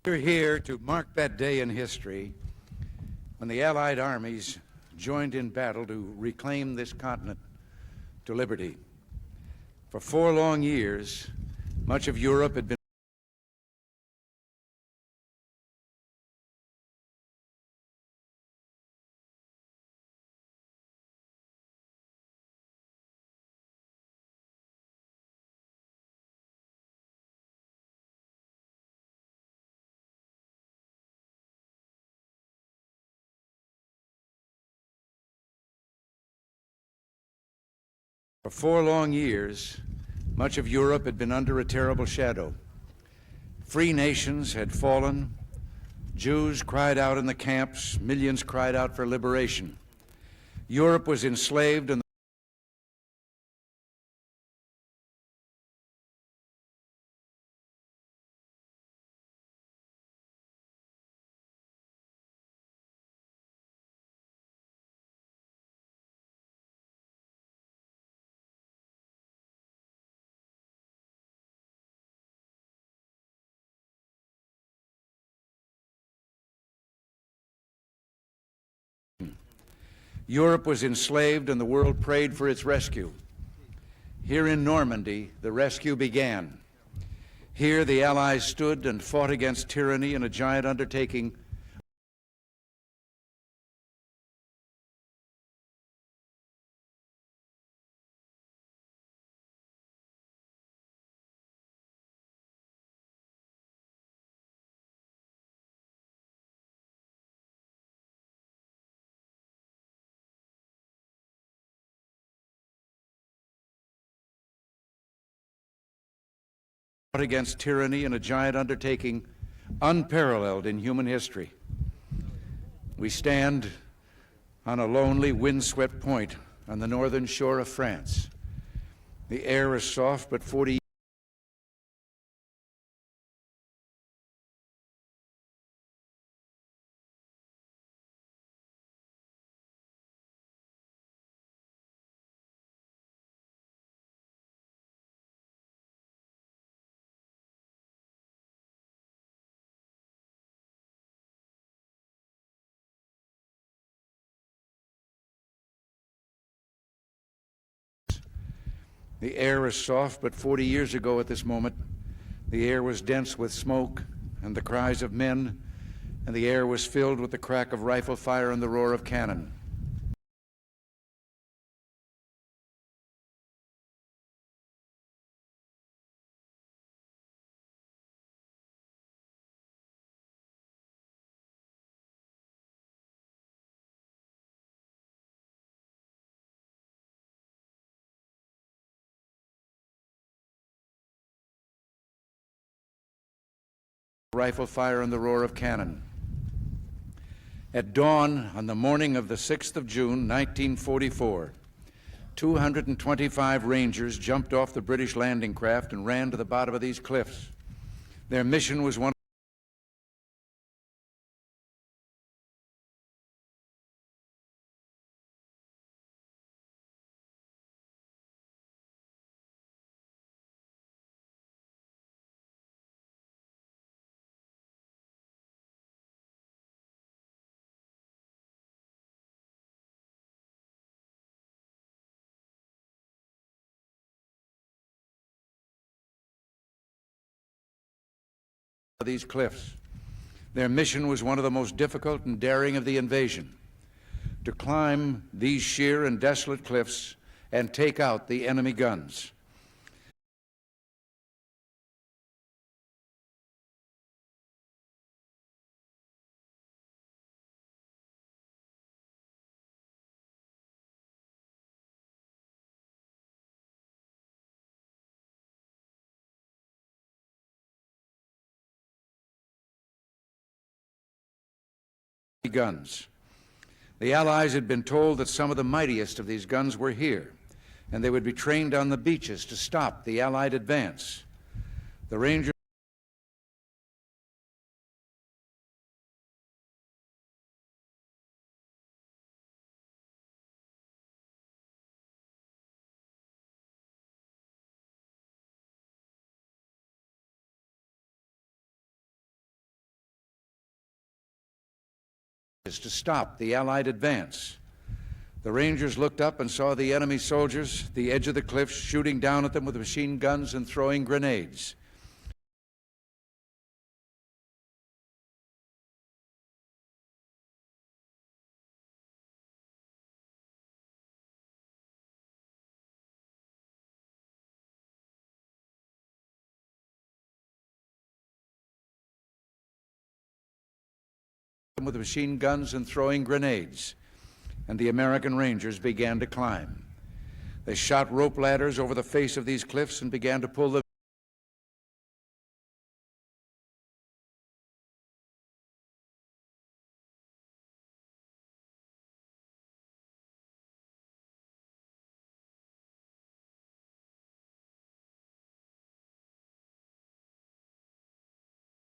We're here to mark that day in history when the Allied armies joined in battle to reclaim this continent to liberty. For 4 long years, much of Europe had been For 4 long years, much of Europe had been under a terrible shadow. Free nations had fallen. Jews cried out in the camps. Millions cried out for liberation. Europe was enslaved, and Europe was enslaved, and the world prayed for its rescue. Here in Normandy, the rescue began. Here, the Allies stood and fought against tyranny in a giant undertaking unparalleled in human history. We stand on a lonely, windswept point on the northern shore of France. The air is soft, but 40 The air is soft, but 40 years ago at this moment, the air was dense with smoke and the cries of men, and the air was filled with the crack of rifle fire and the roar of cannon. Rifle fire and the roar of cannon. At dawn on the morning of the 6th of June, 1944, 225 Rangers jumped off the British landing craft and ran to the bottom of these cliffs. Their mission was one of these cliffs. Their mission was one of the most difficult and daring of the invasion, to climb these sheer and desolate cliffs and take out the enemy guns. Guns. The Allies had been told that some of the mightiest of these guns were here, and they would be trained on the beaches to stop the Allied advance. The Rangers to stop the Allied advance. The Rangers looked up and saw the enemy soldiers at the edge of the cliffs shooting down at them with machine guns and throwing grenades. With machine guns and throwing grenades, and the American Rangers began to climb. They shot rope ladders over the face of these cliffs and began to pull them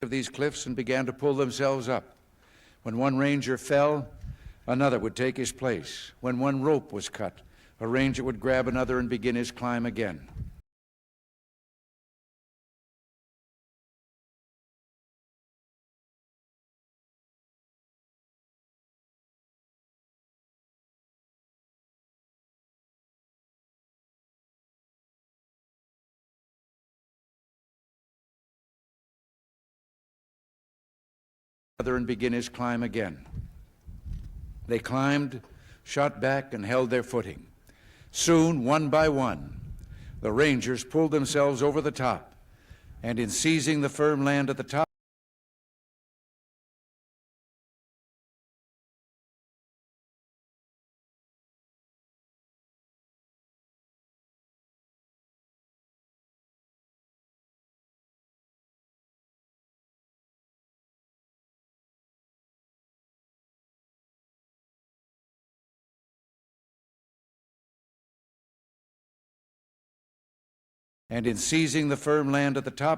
of these cliffs and began to pull themselves up. When one Ranger fell, another would take his place. When one rope was cut, a Ranger would grab another and begin his climb again. And begin his climb again. They climbed, shot back, and held their footing. Soon, one by one, the Rangers pulled themselves over the top, and in seizing the firm land at the top,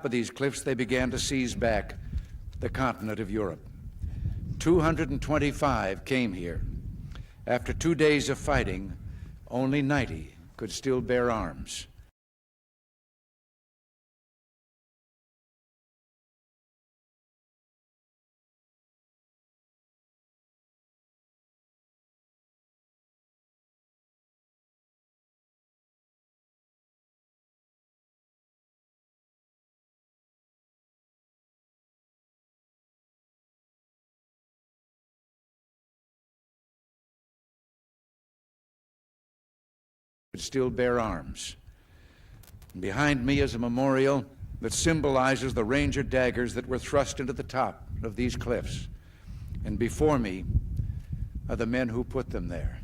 of these cliffs, they began to seize back the continent of Europe. 225 came here. After 2 days of fighting, only 90 could still bear arms. Still bear arms. And behind me is a memorial that symbolizes the Ranger daggers that were thrust into the top of these cliffs. And before me are the men who put them there.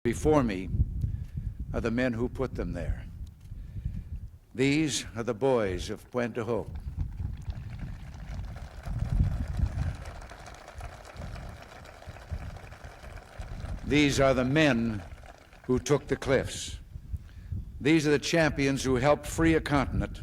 Before me are the men who put them there. These are the boys of Pointe du Hoc. These are the men who took the cliffs. These are the champions who helped free a continent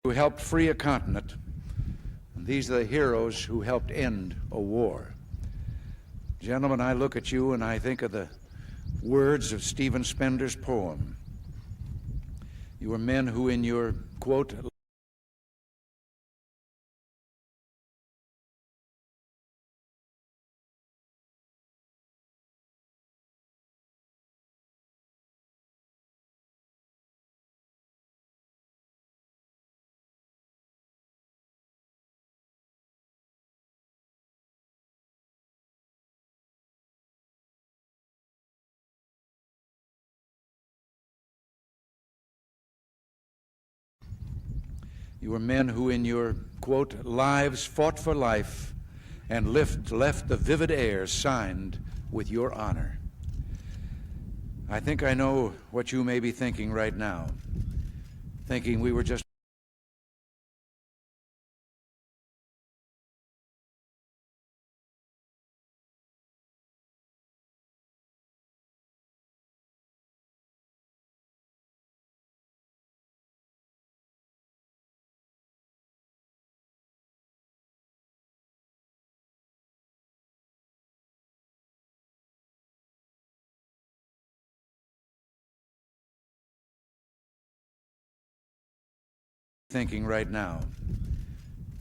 who helped free a continent. And these are the heroes who helped end a war. Gentlemen, I look at you and I think of the words of Stephen Spender's poem. You are men who in your, quote, You were men who in your, quote, lives fought for life and left the vivid air signed with your honor. I think I know what you may be thinking right now, thinking we were just thinking right now,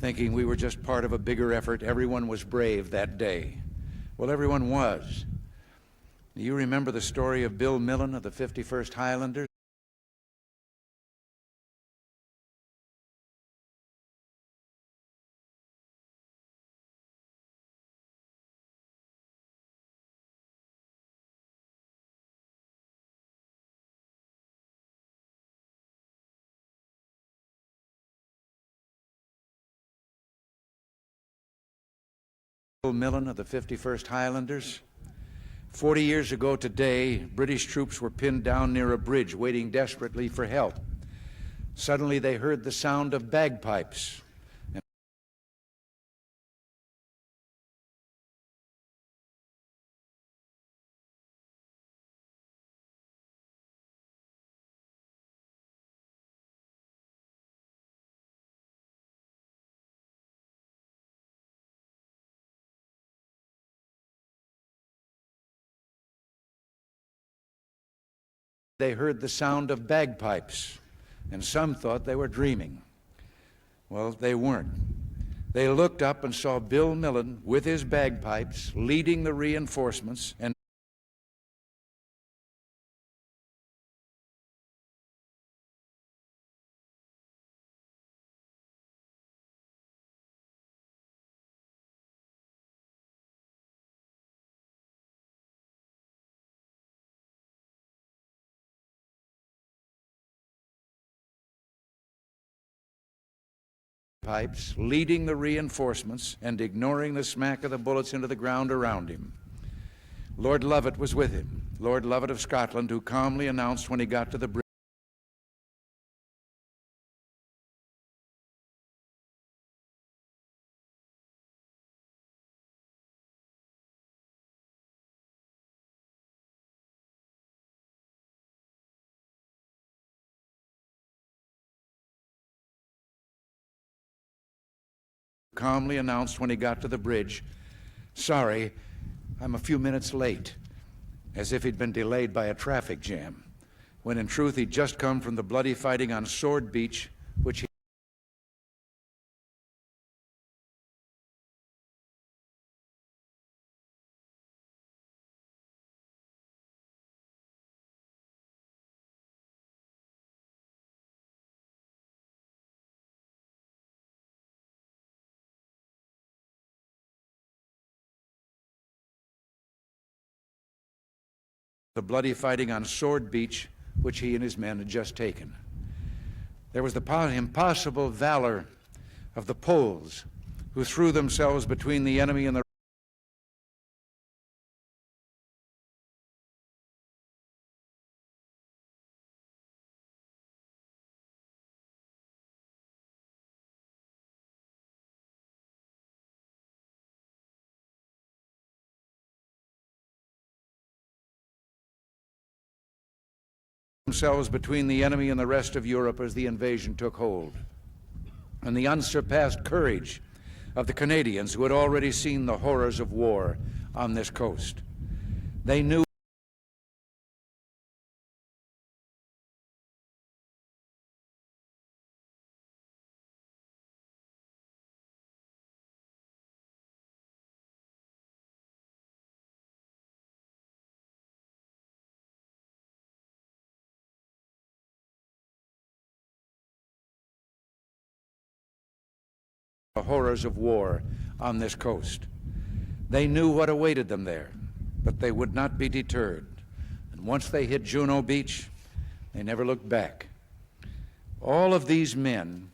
thinking we were just part of a bigger effort. Everyone was brave that day. Well, everyone was. Do you remember the story of Bill Millen of the 51st Highlanders? Bill Millen of the 51st Highlanders. 40 years ago today, British troops were pinned down near a bridge, waiting desperately for help. Suddenly they heard the sound of bagpipes. They heard the sound of bagpipes, and some thought they were dreaming. Well, they weren't. They looked up and saw Bill Millen with his bagpipes leading the reinforcements, and pipes leading the reinforcements and ignoring the smack of the bullets into the ground around him. Lord Lovat was with him, Lord Lovat of Scotland, who calmly announced when he got to the bridge, sorry, I'm a few minutes late, as if he'd been delayed by a traffic jam, when in truth he'd just come from the bloody fighting on Sword Beach, which he and his men had just taken. There was the impossible valor of the Poles, who threw themselves between the enemy and the rest of Europe as the invasion took hold. And the unsurpassed courage of the Canadians, who had already seen the horrors of war on this coast. They knew the horrors of war on this coast. They knew what awaited them there, but they would not be deterred. And once they hit Juno Beach, they never looked back. All of these men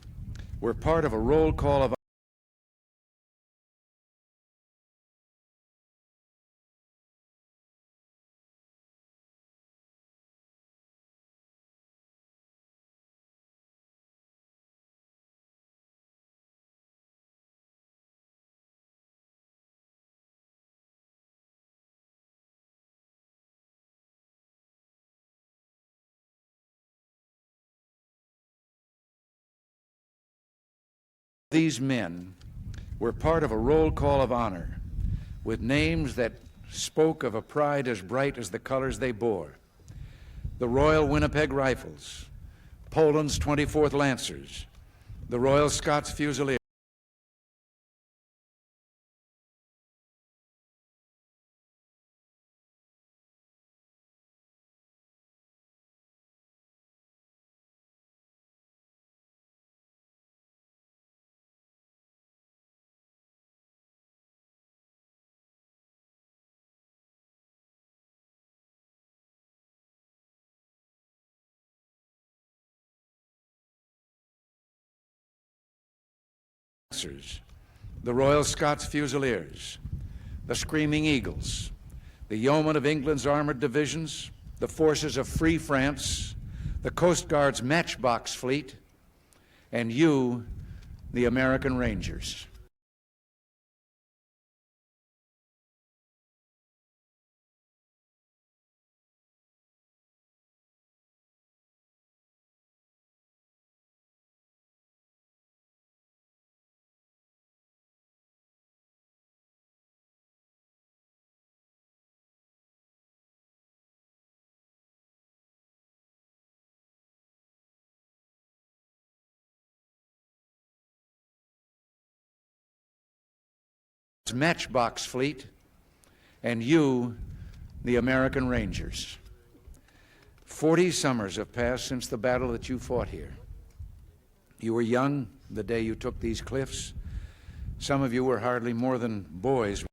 were part of a roll call of these men were part of a roll call of honor with names that spoke of a pride as bright as the colors they bore. The Royal Winnipeg Rifles, Poland's 24th Lancers, the Royal Scots Fusiliers, the Royal Scots Fusiliers, the Screaming Eagles, the Yeomen of England's armored divisions, the forces of Free France, the Coast Guard's Matchbox Fleet, and you, the American Rangers. Matchbox Fleet, and you, the American Rangers. 40 summers have passed since the battle that you fought here. You were young the day you took these cliffs. Some of you were hardly more than boys.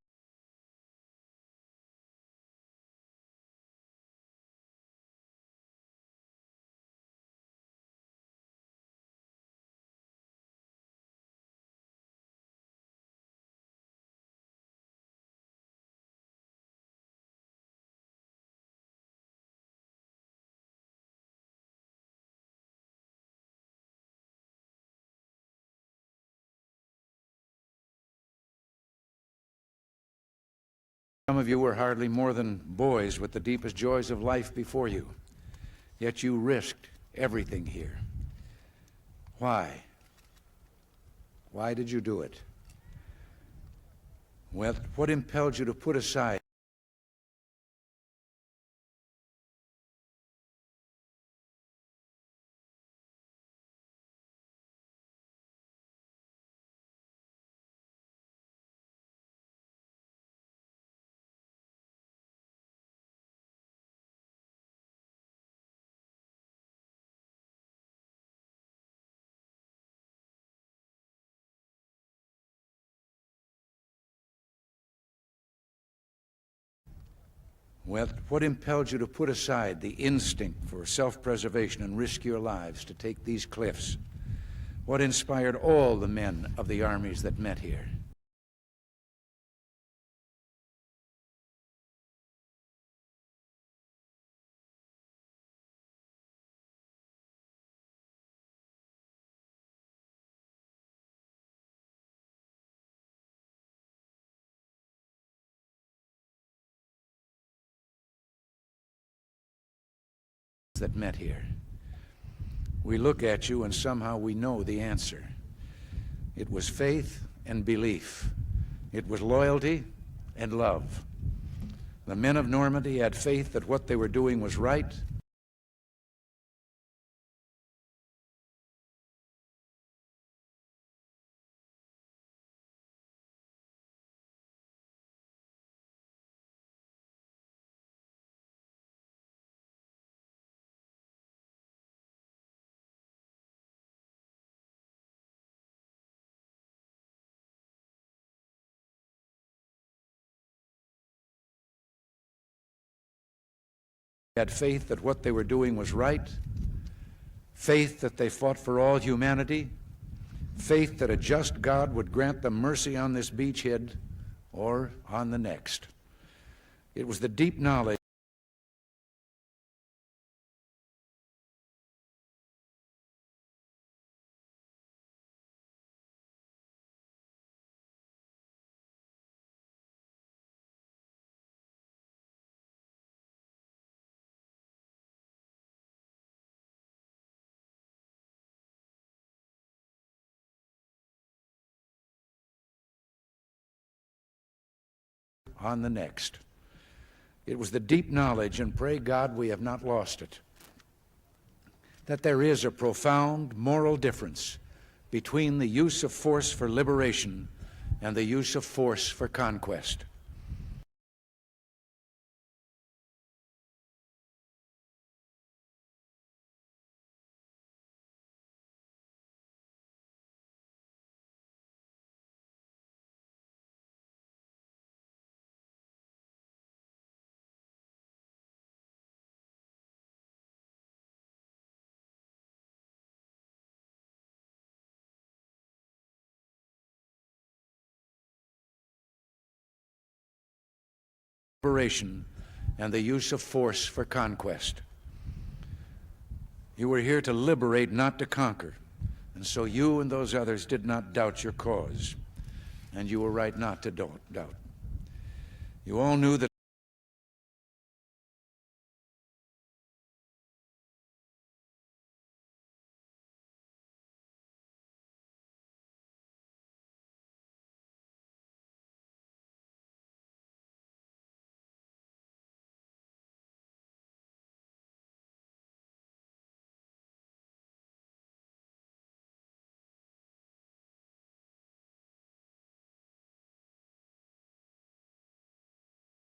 Some of you were hardly more than boys with the deepest joys of life before you, yet you risked everything here. Why? Why did you do it? Well, what impelled you to put aside what impelled you to put aside the instinct for self-preservation and risk your lives to take these cliffs? What inspired all the men of the armies that met here? That met here. We look at you and somehow we know the answer. It was faith and belief. It was loyalty and love. The men of Normandy had faith that what they were doing was right. Had faith that what they were doing was right, faith that they fought for all humanity, faith that a just God would grant them mercy on this beachhead or on the next. It was the deep knowledge on the next. It was the deep knowledge, and pray God we have not lost it, that there is a profound moral difference between the use of force for liberation and the use of force for conquest. Liberation and the use of force for conquest. You were here to liberate, not to conquer. And so you and those others did not doubt your cause. And you were right not to doubt. You all knew that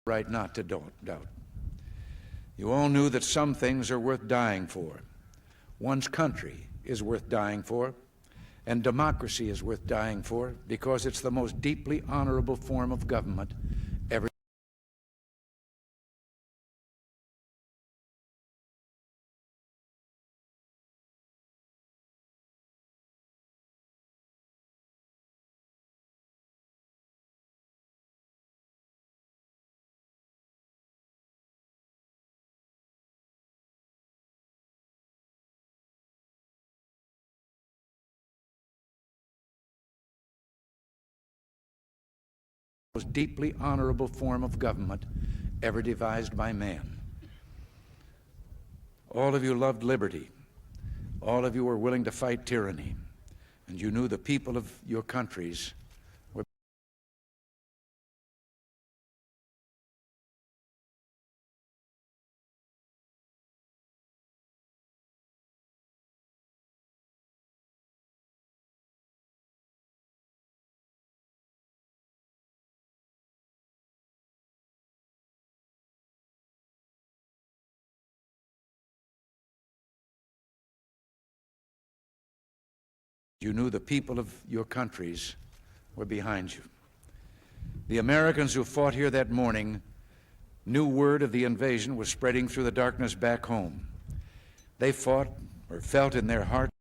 right not to doubt. You all knew that some things are worth dying for. One's country is worth dying for, and democracy is worth dying for because it's the most deeply honorable form of government ever. Most deeply honorable form of government ever devised by man. All of you loved liberty. All of you were willing to fight tyranny. And you knew the people of your countries were You knew the people of your countries were behind you. The Americans who fought here that morning knew word of the invasion was spreading through the darkness back home. They fought or felt in their hearts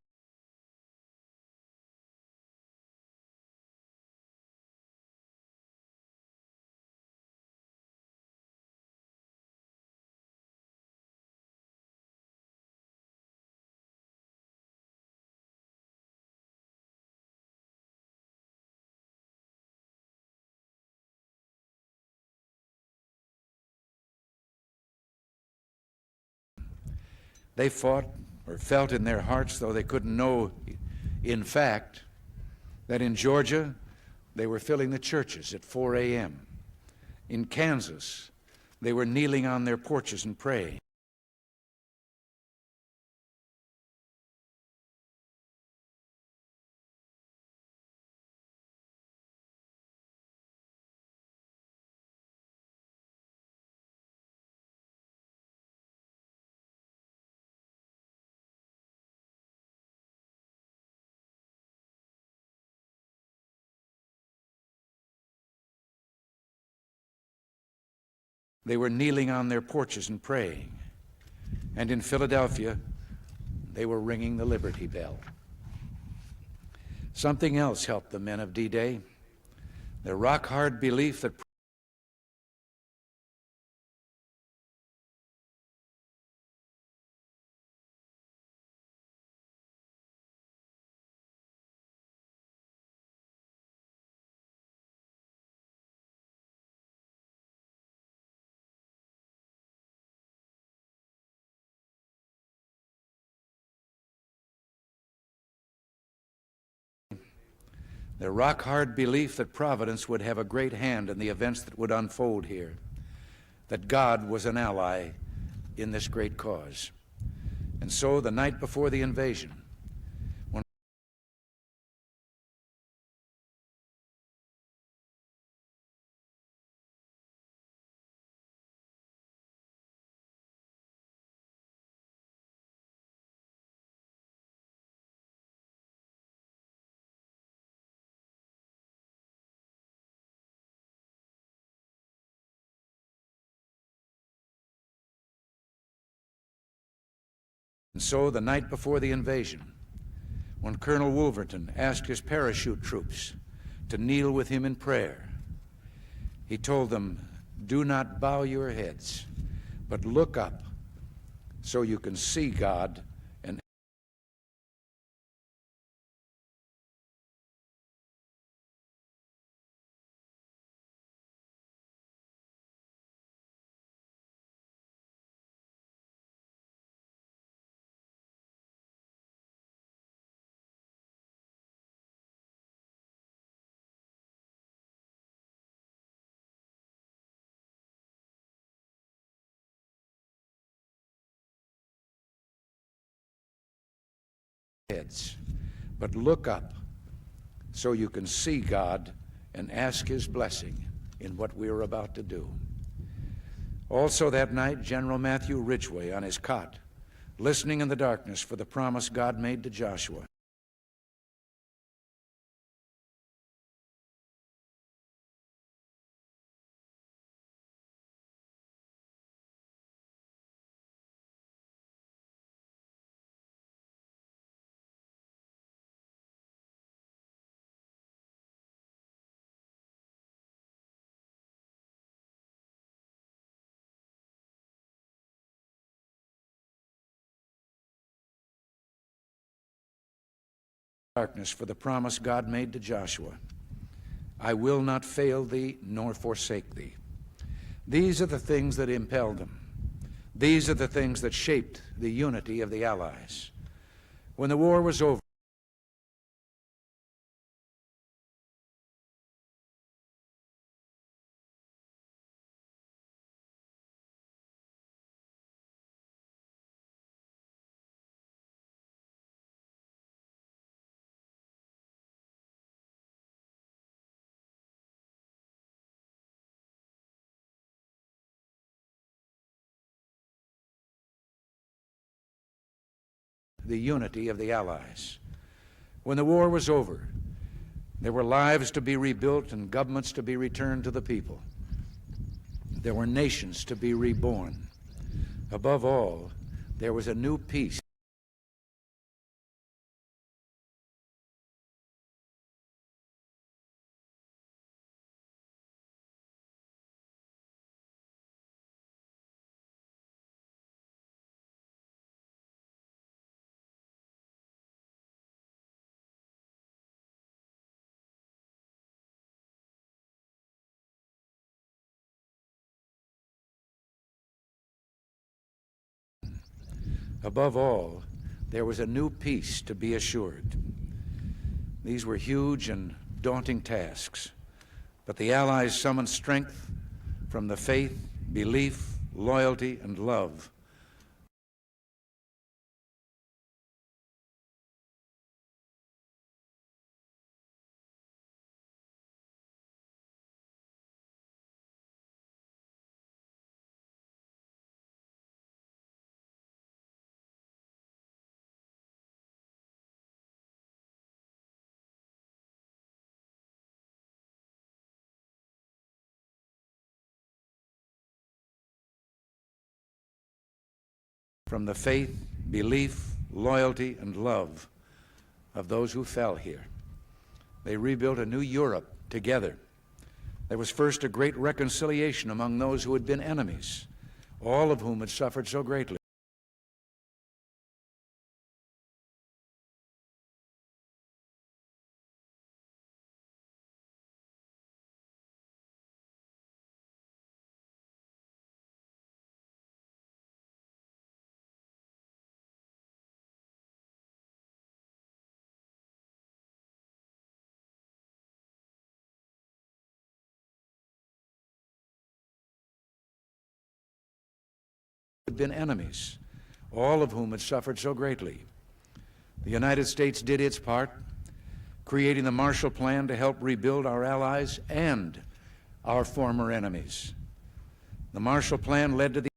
They fought or felt in their hearts, though they couldn't know in fact, that in Georgia they were filling the churches at 4 a.m. In Kansas, they were kneeling on their porches and praying. They were kneeling on their porches and praying. And in Philadelphia, they were ringing the Liberty Bell. Something else helped the men of D-Day, their rock-hard belief that Providence would have a great hand in the events that would unfold here, that God was an ally in this great cause. And so the night before the invasion, when Colonel Wolverton asked his parachute troops to kneel with him in prayer, he told them, "Do not bow your heads, but look up so you can see God and heads, but look up so you can see God and ask his blessing in what we are about to do." Also that night, General Matthew Ridgway on his cot, listening in the darkness for the promise God made to Joshua. Darkness for the promise God made to Joshua. "I will not fail thee nor forsake thee." These are the things that impelled them. These are the things that shaped the unity of the Allies. When the war was over, the unity of the Allies. When the war was over, there were lives to be rebuilt and governments to be returned to the people. There were nations to be reborn. Above all, there was a new peace. Above all, there was a new peace to be assured. These were huge and daunting tasks, but the Allies summoned strength from the faith, belief, loyalty, and love from the faith, belief, loyalty, and love of those who fell here. They rebuilt a new Europe together. There was first a great reconciliation among those who had been enemies, all of whom had suffered so greatly. Had been enemies, all of whom had suffered so greatly. The United States did its part, creating the Marshall Plan to help rebuild our allies and our former enemies. The Marshall Plan led to the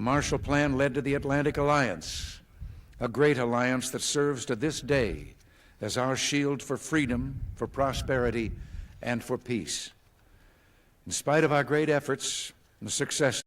Marshall Plan led to the Atlantic Alliance, a great alliance that serves to this day as our shield for freedom, for prosperity, and for peace. In spite of our great efforts and the success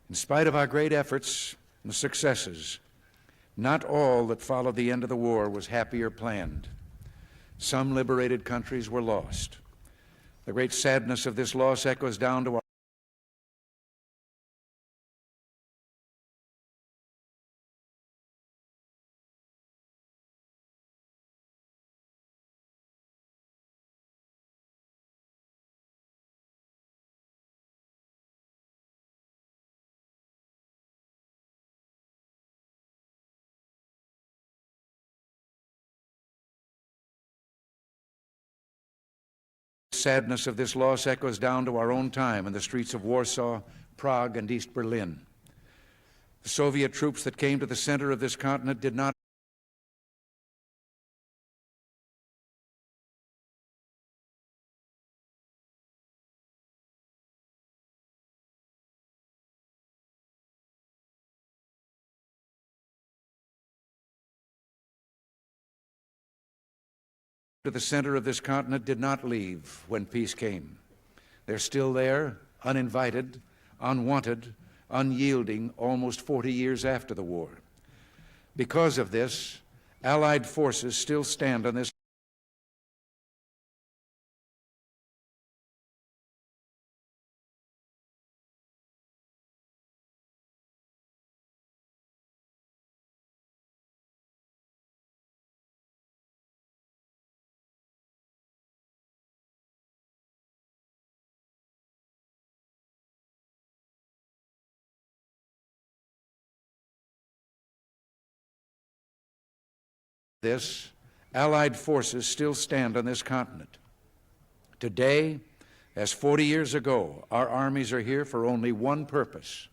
In spite of our great efforts and successes, not all that followed the end of the war was happy or planned. Some liberated countries were lost. The great sadness of this loss echoes down to sadness of this loss echoes down to our own time in the streets of Warsaw, Prague, and East Berlin. The Soviet troops that came to the center of this continent did not to the center of this continent did not leave when peace came. They're still there, uninvited, unwanted, unyielding, almost 40 years after the war. Because of this, Allied forces still stand on this Allied forces still stand on this continent. Today, as 40 years ago, our armies are here for only one purpose: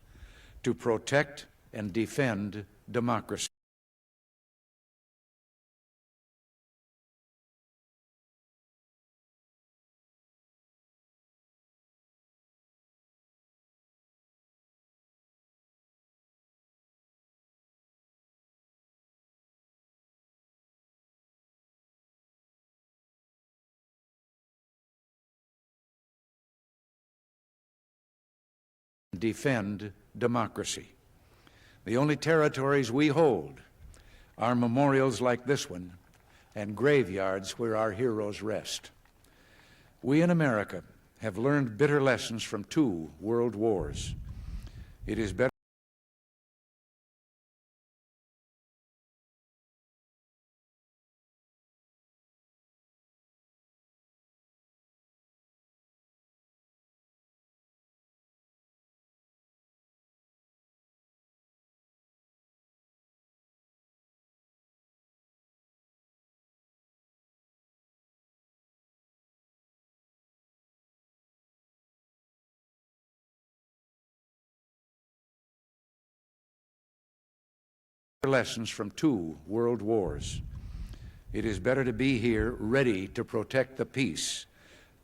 to protect and defend democracy. Defend democracy. The only territories we hold are memorials like this one and graveyards where our heroes rest. We in America have learned bitter lessons from 2 world wars. It is better lessons from 2 world wars. It is better to be here ready to protect the peace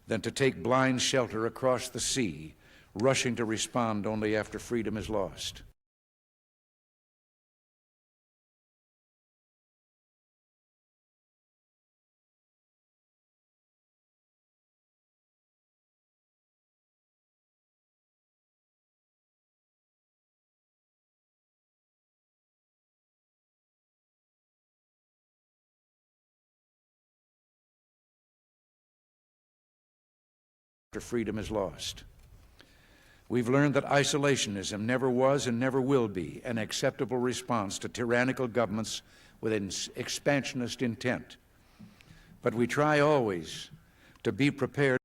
than to take blind shelter across the sea, rushing to respond only after freedom is lost. After freedom is lost. We've learned that isolationism never was and never will be an acceptable response to tyrannical governments with an expansionist intent. But we try always to be prepared.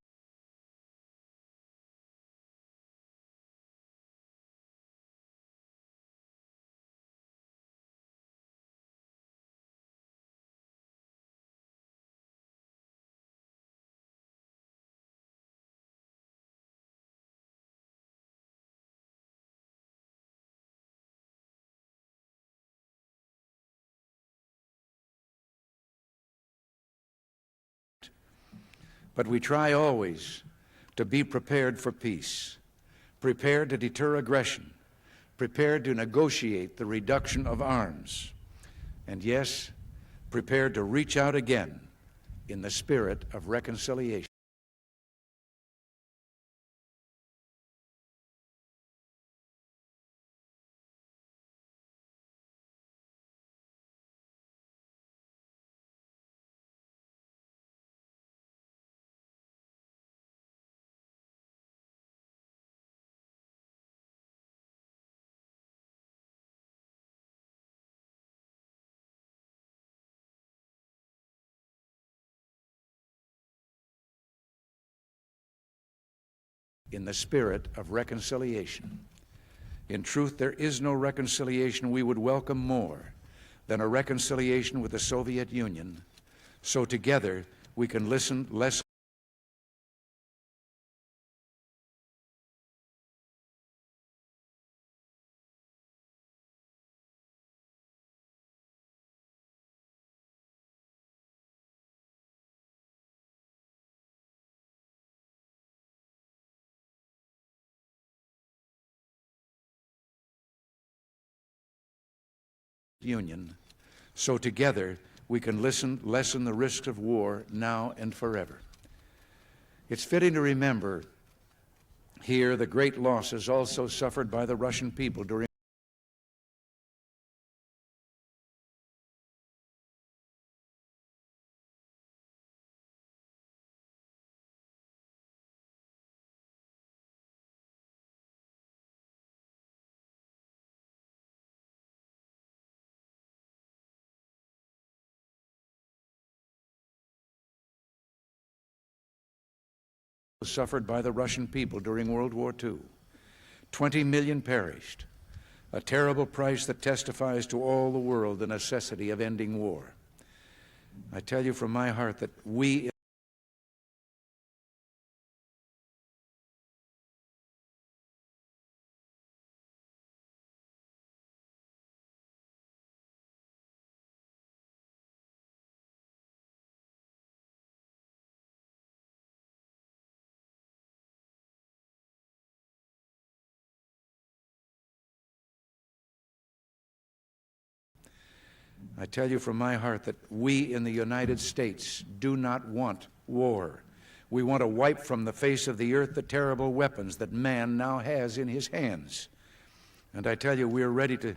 But we try always to be prepared for peace, prepared to deter aggression, prepared to negotiate the reduction of arms, and yes, prepared to reach out again in the spirit of reconciliation. In the spirit of reconciliation. In truth, there is no reconciliation we would welcome more than a reconciliation with the Soviet Union, so together we can listen less Union, so together we can lessen the risks of war now and forever. It's fitting to remember here the great losses also suffered by the Russian people during World War II. 20 million perished, a terrible price that testifies to all the world the necessity of ending war. I tell you from my heart that we I tell you from my heart that we in the United States do not want war. We want to wipe from the face of the earth the terrible weapons that man now has in his hands. And I tell you, we are ready to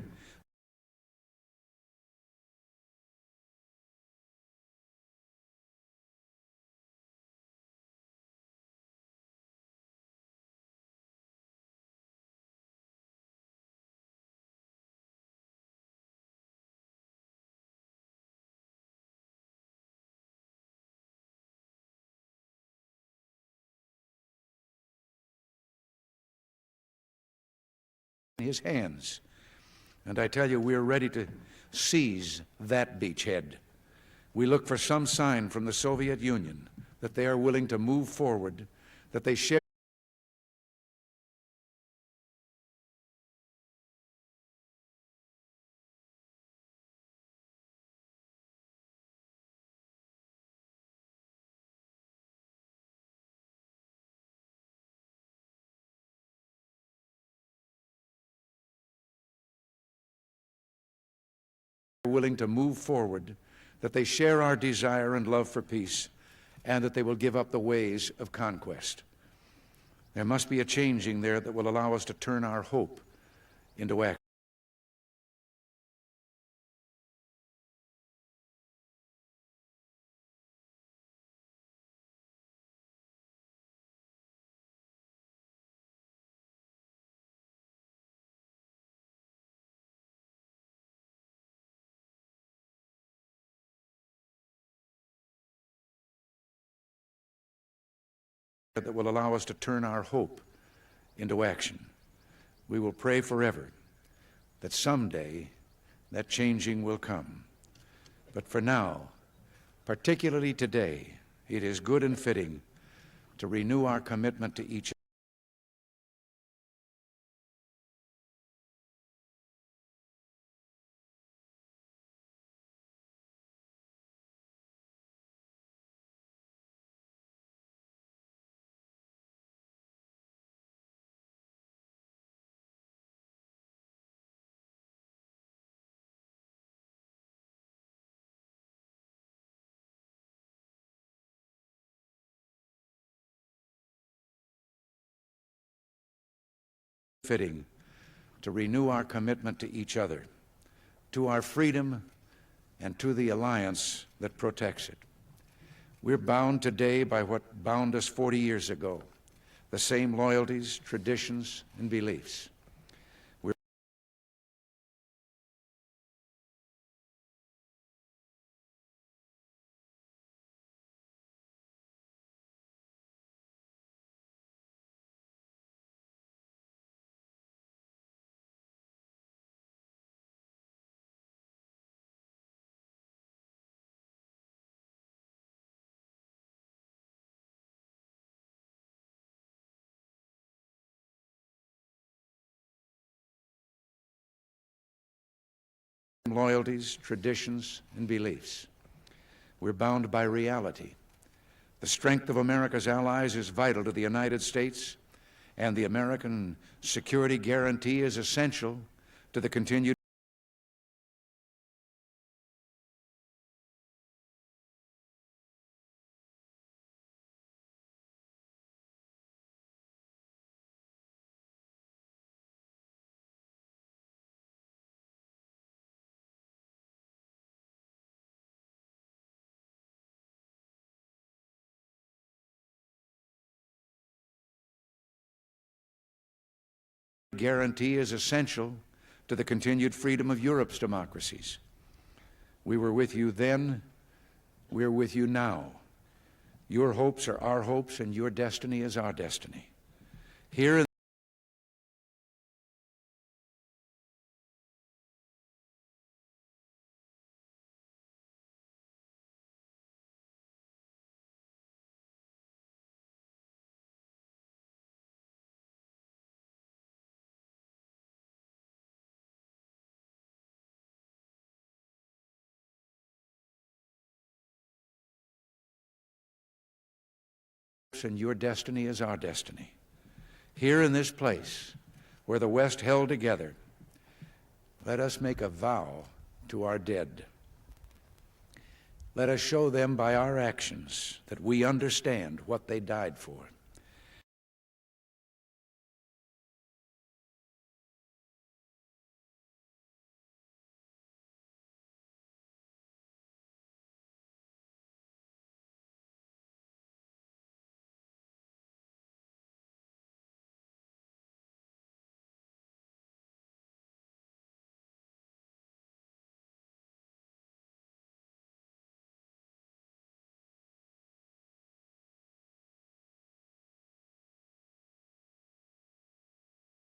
his hands. And I tell you, we are ready to seize that beachhead. We look for some sign from the Soviet Union that they are willing to move forward, that they share willing to move forward, that they share our desire and love for peace, and that they will give up the ways of conquest. There must be a changing there that will allow us to turn our hope into action. That will allow us to turn our hope into action. We will pray forever that someday that changing will come. But for now, particularly today, it is good and fitting to renew our commitment to each other. Fitting to renew our commitment to each other, to our freedom, and to the alliance that protects it. We're bound today by what bound us 40 years ago, the same loyalties, traditions, and beliefs. Loyalties, traditions, and beliefs. We're bound by reality. The strength of America's allies is vital to the United States, and the American security guarantee is essential to the continued guarantee is essential to the continued freedom of Europe's democracies. We were with you then, we're with you now. Your hopes are our hopes, and your destiny is our destiny. Here in and your destiny is our destiny. Here in this place where the West held together, let us make a vow to our dead. Let us show them by our actions that we understand what they died for.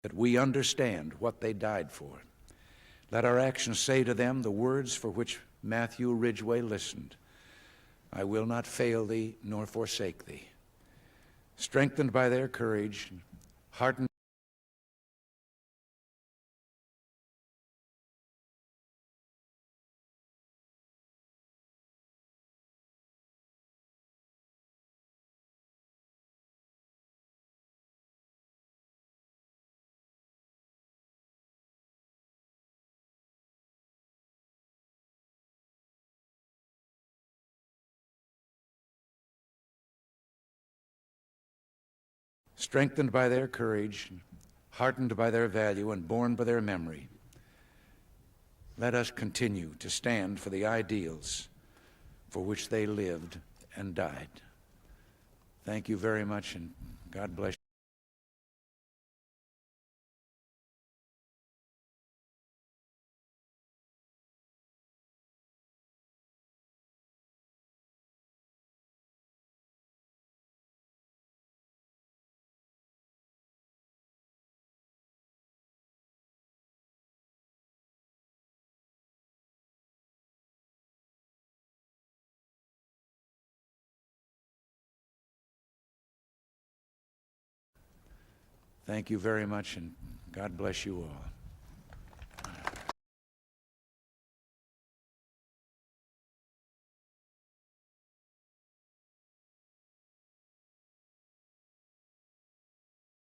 That we understand what they died for. Let our actions say to them the words for which Matthew Ridgway listened. I will not fail thee nor forsake thee. Strengthened by their courage, heartened strengthened by their courage, heartened by their value, and borne by their memory, let us continue to stand for the ideals for which they lived and died. Thank you very much, and God bless you. Thank you very much, and God bless you all.